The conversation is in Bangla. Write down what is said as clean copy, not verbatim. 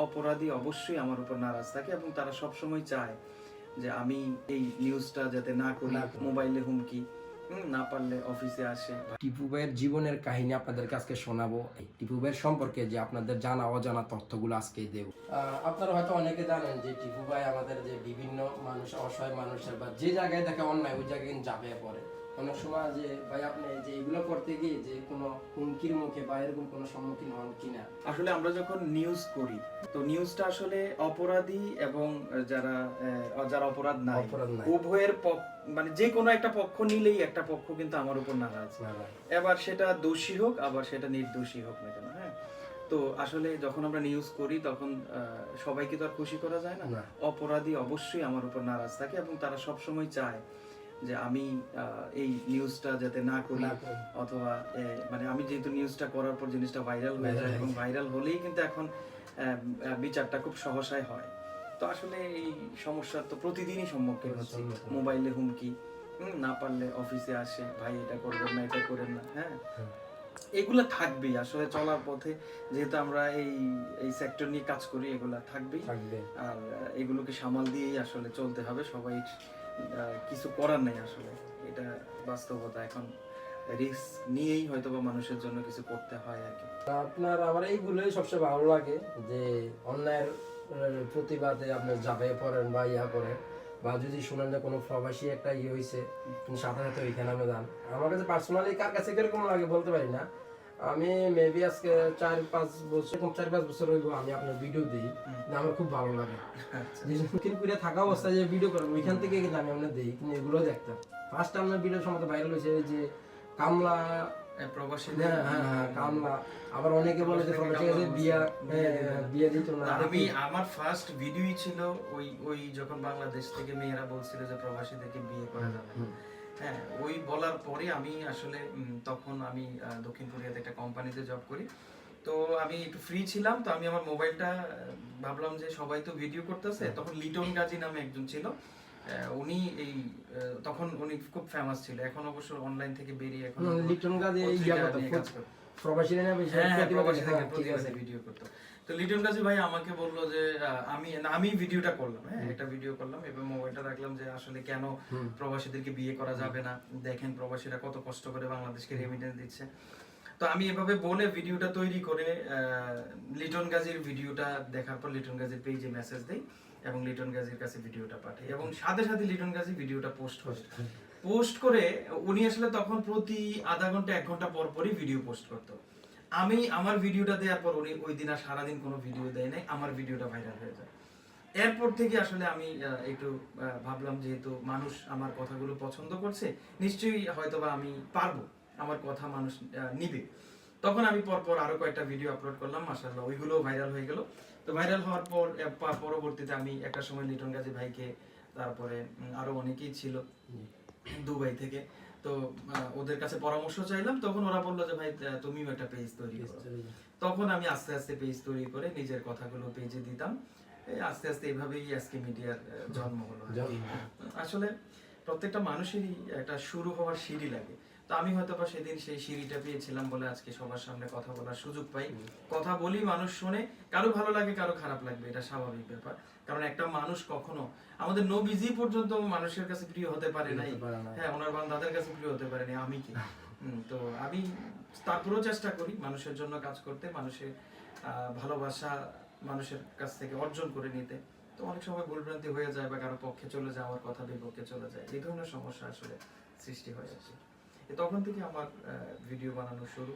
অপরাধী অবশ্যই আমার উপর নারাজ থাকে এবং তারা সবসময় চায় যে আমি এই নিউজটা যাতে না করি, মোবাইলে হুমকি, না পারলে অফিসে আসে। টিপু ভাইয়ের জীবনের কাহিনী আপনাদেরকে আজকে শোনাবো। টিপু ভাইয়ের সম্পর্কে যে আপনাদের জানা অজানা তথ্যগুলো আজকে দেব। আপনারা হয়তো অনেকে জানেন যে টিপু ভাই আমাদের যে বিভিন্ন মানুষ, অসহায় মানুষের বা যে জায়গায় দেখে অন্যায় ওই জায়গায় কিন্তু ঝাঁপিয়ে পড়ে। অনেক সময় যে ভাই আপনি যে এগুলো করতে গিয়ে যে কোনো হুমকির মুখে বা এরকম কোনো সম্মুখীন হন কিনা? আসলে আমরা যখন নিউজ করি তো নিউজটা আসলে অপরাধী এবং যারা যারা অপরাধ নাই উভয়ের মানে যে কোনো একটা পক্ষ নিলেই একটা পক্ষ কিন্তু আমার উপর নারাজ। এবার সেটা দোষী হোক আবার সেটা নির্দোষী হোক না কেন, হ্যাঁ। তো আসলে যখন আমরা নিউজ করি তখন সবাইকে তো আর খুশি করা যায় না। অপরাধী অবশ্যই আমার উপর নারাজ থাকে এবং তারা সবসময় চায় যে আমি এই নিউজটা যাতে না করি, অথবা মানে আমি যেহেতু নিউজটা করার পর জিনিসটা ভাইরাল হয়ে যায় এবং ভাইরাল হলেই কিন্তু এখন বিচারটা খুব সহসায় হয়। তো আসলে এই সমস্যার তো প্রতিদিনই সম্মুখীন হচ্ছে। মোবাইলে হুমকি, না পারলে অফিসে আসে, ভাই এটা করবেন না, এটা করেন না, হ্যাঁ। এগুলা থাকবেই আসলে চলার পথে, যেহেতু আমরা এই সেক্টর নিয়ে কাজ করি, এগুলা থাকবেই। আর এগুলোকে সামাল দিয়েই আসলে চলতে হবে। সবাই কিছু করার নেই আসলে, এটা বাস্তবতা। এখন রিস্ক নিয়েই হয়তো বা মানুষের জন্য কিছু করতে হয় আর কি। আপনার আমার এইগুলোই সবচেয়ে ভালো লাগে যে অন্যায়ের প্রতিবাদে আপনি ঝাঁপিয়ে পড়েন বা ইয়া করেন, বা যদি শুনেন যে কোনো প্রবাসী একটা ইয়ে হয়েছে সাথে সাথে ওইখানে আপনি যান। আমার কাছে পার্সোনালি কার কাছে কিরকম লাগে বলতে পারি না। আমি মেবি আজকে 4-5 বছর হইব আমি আপনার ভিডিও দিই, আমার খুব ভালো লাগে। দক্ষিণপুরে থাকা অবস্থায় যে ভিডিও করেন ওইখান থেকে কিন্তু আমি আপনার দিই, কিন্তু এগুলো দেখতাম। ফার্স্ট আপনার ভিডিও সম্বন্ধে ভাইরাল হয়েছে যে কামলা প্রবাসী, কামলা। আবার অনেকে বলে যে প্রবাসী কাছে বিয়ে দিত না। আমি আমার ফার্স্ট ভিডিওই ছিল ওই যখন বাংলাদেশ থেকে মেয়েরা বলছিল যে প্রবাসীদেরকে বিয়ে করা যাবে না, হ্যাঁ। ওই বলার পরে আমি আসলে তখন আমি দক্ষিণ কোরিয়াতে একটা কোম্পানিতে জব করি। তো আমি একটু ফ্রি ছিলাম, তো আমি আমার মোবাইলটা ভাবলাম যে সবাই তো ভিডিও করতেছে, তখন লিটন গাজী নামে একজন ছিল। উনি এই তখন উনি খুব ফেমাস ছিল, এখন অবশ্য অনলাইন থেকে বেরিয়ে এখন লিটন গাজী প্রবাসীরা ভিডিও করতো। তো লিটন গাজী ভাই আমাকে বললো যে আমি ভিডিওটা করলাম, হ্যাঁ, একটা ভিডিও করলাম এবং মোবাইলটা রাখলাম যে আসলে কেন প্রবাসীদেরকে বিয়ে করা যাবে না, দেখেন প্রবাসীরা কত কষ্ট করে বাংলাদেশকে রেমিটেন্স দিচ্ছে। তো আমি এভাবে বলে ভিডিওটা তৈরি করে লিটন গাজীর ভিডিওটা দেখার পর লিটন গাজীর পেজে মেসেজ দেই এবং লিটন গাজীর কাছে ভিডিওটা পাঠাই এবং সাথে সাথে লিটন গাজী ভিডিওটা পোস্ট করে উনি আসলে তখন প্রতি আধা ঘন্টা 1 ঘন্টা পর পরই ভিডিও পোস্ট করতো। আমি আমার ভিডিওটা দেওয়ার পর উনি ওই দিন আর সারাদিন কোনো ভিডিও দেয় নাই, আমার ভিডিওটা ভাইরাল হয়ে যায়। এরপর থেকে আসলে আমি একটু ভাবলাম যেহেতু মানুষ আমার কথাগুলো পছন্দ করছে, নিশ্চয়ই হয়তোবা আমি পারবো, আমার কথা মানুষ নিবে। তখন আমি পরপর আরো কয়েকটা ভিডিও আপলোড করলাম, মাশাআল্লাহ ওইগুলো ভাইরাল হয়ে গেল। তো ভাইরাল হওয়ার পর পরবর্তীতে আমি একটা সময় লিটন গাজী ভাইকে, তারপরে আরো অনেকেই ছিল দুবাই থেকে, তো ওদের কাছে পরামর্শ চাইলাম। তখন ওরা বললো যে ভাই তুমিও একটা পেজ তৈরি করো। তখন আমি আস্তে আস্তে পেজ তৈরি করে নিজের কথাগুলো পেজে দিতাম। আস্তে আস্তে এভাবেই আজকে মিডিয়ার জন্ম হলো। আসলে প্রত্যেকটা মানুষেরই একটা শুরু হওয়ার সিঁড়ি লাগে। তো আমি হয়তো বা সেদিন সেই সিঁড়িটা পেয়েছিলাম বলে আজকে সবার সামনে কথা বলার সুযোগ পাই। কথা বলি, মানুষ শুনে, কারো ভালো লাগে কারো খারাপ লাগবে, এটা স্বাভাবিক ব্যাপার। কারণ একটা মানুষ কখনো আমাদের নবীজি পর্যন্ত মানুষের কাছে প্রিয় হতে পারে নাই, হ্যাঁ, ওনার বান্দাদের কাছে প্রিয় হতে পারেনি, আমি কি? তো আমি তারপরেও চেষ্টা করি মানুষের জন্য কাজ করতে, মানুষের ভালোবাসা মানুষের কাছ থেকে অর্জন করে নিতে। তো অনেক সময় ভুলভ্রান্তি হয়ে যায় বা কারো পক্ষে চলে যায়, আমার কথা বিপক্ষে চলে যায়, এই ধরনের সমস্যা আসলে সৃষ্টি হয়ে আসে। তখন থেকে আমার ভিডিও বানানো শুরু।